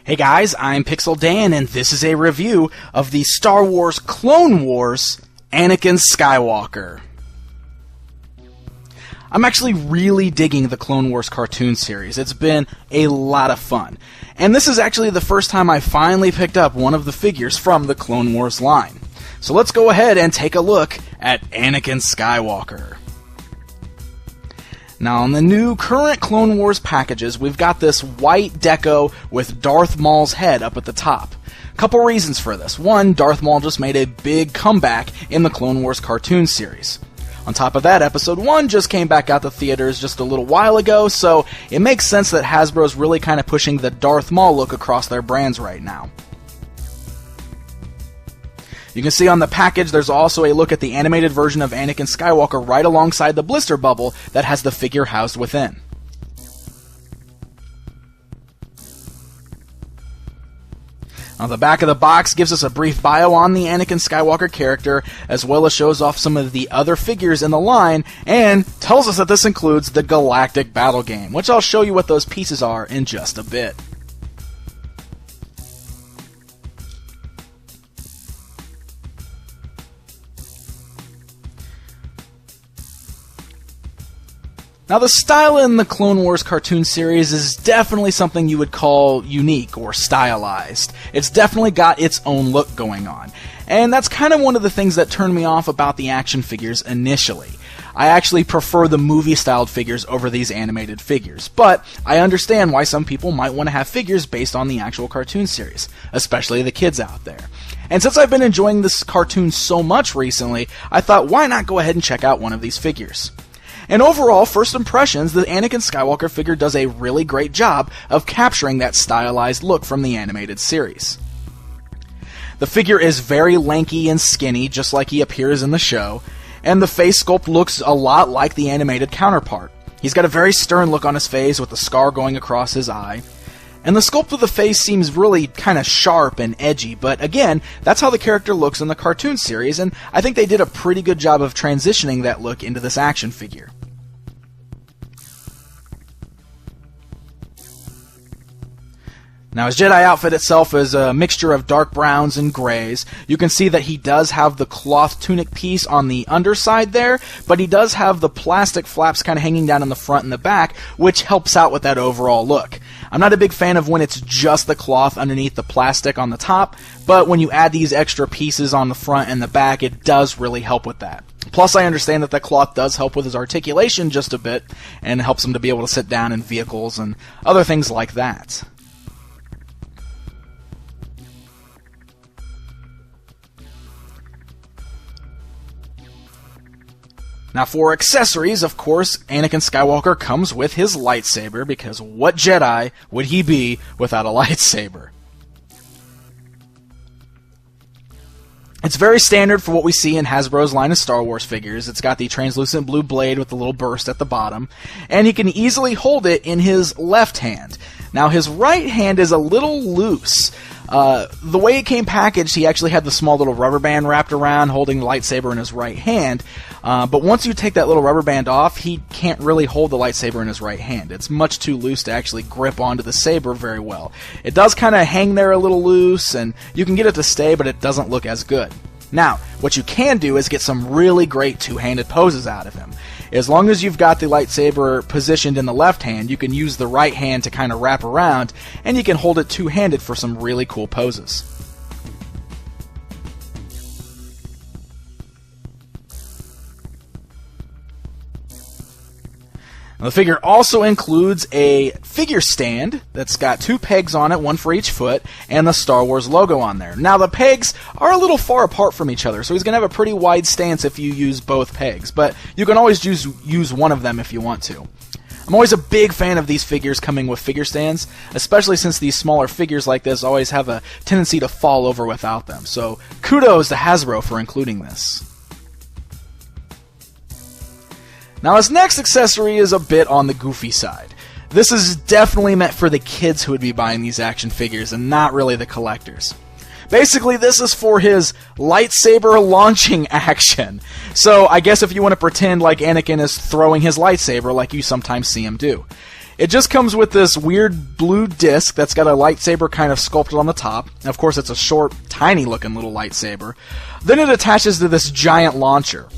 Hey guys, I'm Pixel Dan, and this is a review of the Star Wars Clone Wars Anakin Skywalker. I'm actually really digging the Clone Wars cartoon series. It's been a lot of fun. And this is actually the first time I finally picked up one of the figures from the Clone Wars line. So let's go ahead and take a look at Anakin Skywalker. Now, on the new current Clone Wars packages, we've got this white deco with Darth Maul's head up at the top. Couple reasons for this. One, Darth Maul just made a big comeback in the Clone Wars cartoon series. On top of that, Episode 1 just came back out to theaters just a little while ago, so it makes sense that Hasbro's really kind of pushing the Darth Maul look across their brands right now. You can see on the package there's also a look at the animated version of Anakin Skywalker right alongside the blister bubble that has the figure housed within. Now, the back of the box gives us a brief bio on the Anakin Skywalker character, as well as shows off some of the other figures in the line, and tells us that this includes the Galactic battle game, which I'll show you what those pieces are in just a bit. Now, the style in the Clone Wars cartoon series is definitely something you would call unique or stylized. It's definitely got its own look going on. And that's kind of one of the things that turned me off about the action figures initially. I actually prefer the movie-styled figures over these animated figures, but I understand why some people might want to have figures based on the actual cartoon series, especially the kids out there. And since I've been enjoying this cartoon so much recently, I thought, why not go ahead and check out one of these figures? And overall, first impressions, the Anakin Skywalker figure does a really great job of capturing that stylized look from the animated series. The figure is very lanky and skinny, just like he appears in the show, and the face sculpt looks a lot like the animated counterpart. He's got a very stern look on his face with the scar going across his eye. And the sculpt of the face seems really kind of sharp and edgy, but again, that's how the character looks in the cartoon series, and I think they did a pretty good job of transitioning that look into this action figure. Now, his Jedi outfit itself is a mixture of dark browns and grays. You can see that he does have the cloth tunic piece on the underside there, but he does have the plastic flaps kind of hanging down in the front and the back, which helps out with that overall look. I'm not a big fan of when it's just the cloth underneath the plastic on the top, but when you add these extra pieces on the front and the back, it does really help with that. Plus, I understand that the cloth does help with his articulation just a bit, and helps him to be able to sit down in vehicles and other things like that. Now, for accessories, of course, Anakin Skywalker comes with his lightsaber, because what Jedi would he be without a lightsaber? It's very standard for what we see in Hasbro's line of Star Wars figures. It's got the translucent blue blade with the little burst at the bottom, and he can easily hold it in his left hand. Now, his right hand is a little loose. The way it came packaged, he actually had the small little rubber band wrapped around, holding the lightsaber in his right hand. But once you take that little rubber band off, he can't really hold the lightsaber in his right hand. It's much too loose to actually grip onto the saber very well. It does kind of hang there a little loose, and you can get it to stay, but it doesn't look as good. Now, what you can do is get some really great two-handed poses out of him. As long as you've got the lightsaber positioned in the left hand, you can use the right hand to kind of wrap around, and you can hold it two-handed for some really cool poses. Now, the figure also includes a figure stand that's got two pegs on it, one for each foot, and the Star Wars logo on there. Now, the pegs are a little far apart from each other, so he's going to have a pretty wide stance if you use both pegs, but you can always use one of them if you want to. I'm always a big fan of these figures coming with figure stands, especially since these smaller figures like this always have a tendency to fall over without them, so kudos to Hasbro for including this. Now, his next accessory is a bit on the goofy side. This is definitely meant for the kids who would be buying these action figures and not really the collectors. Basically, this is for his lightsaber launching action. So, I guess if you want to pretend like Anakin is throwing his lightsaber like you sometimes see him do. It just comes with this weird blue disc that's got a lightsaber kind of sculpted on the top. And of course, it's a short, tiny-looking little lightsaber. Then it attaches to this giant launcher.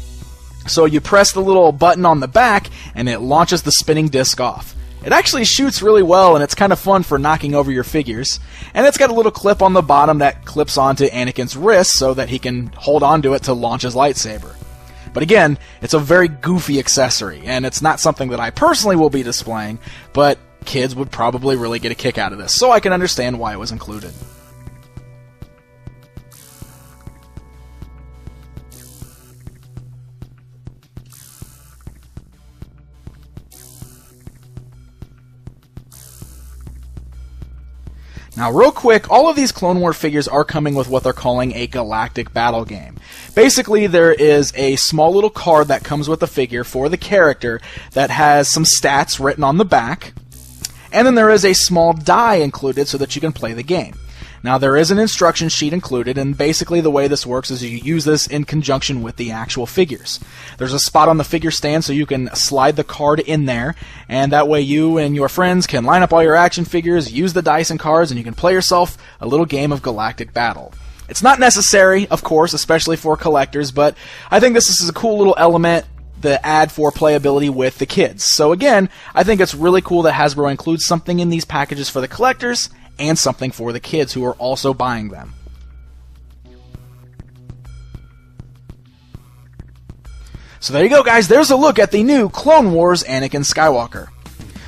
So you press the little button on the back, and it launches the spinning disc off. It actually shoots really well, and it's kind of fun for knocking over your figures. And it's got a little clip on the bottom that clips onto Anakin's wrist so that he can hold onto it to launch his lightsaber. But again, it's a very goofy accessory, and it's not something that I personally will be displaying, but kids would probably really get a kick out of this, so I can understand why it was included. Now, real quick, all of these Clone Wars figures are coming with what they're calling a Galactic battle game. Basically, there is a small little card that comes with the figure for the character that has some stats written on the back, and then there is a small die included so that you can play the game. Now, there is an instruction sheet included, and basically the way this works is you use this in conjunction with the actual figures. There's a spot on the figure stand so you can slide the card in there, and that way you and your friends can line up all your action figures, use the dice and cards, and you can play yourself a little game of Galactic Battle. It's not necessary, of course, especially for collectors, but I think this is a cool little element to add for playability with the kids. So again, I think it's really cool that Hasbro includes something in these packages for the collectors, and something for the kids who are also buying them. So there you go, guys. There's a look at the new Clone Wars Anakin Skywalker.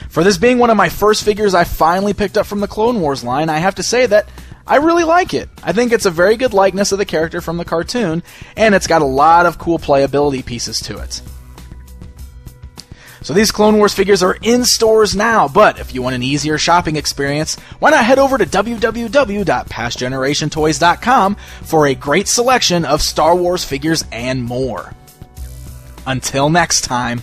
For this being one of my first figures I finally picked up from the Clone Wars line, I have to say that I really like it. I think it's a very good likeness of the character from the cartoon, and it's got a lot of cool playability pieces to it. So these Clone Wars figures are in stores now, but if you want an easier shopping experience, why not head over to www.pastgenerationtoys.com for a great selection of Star Wars figures and more. Until next time.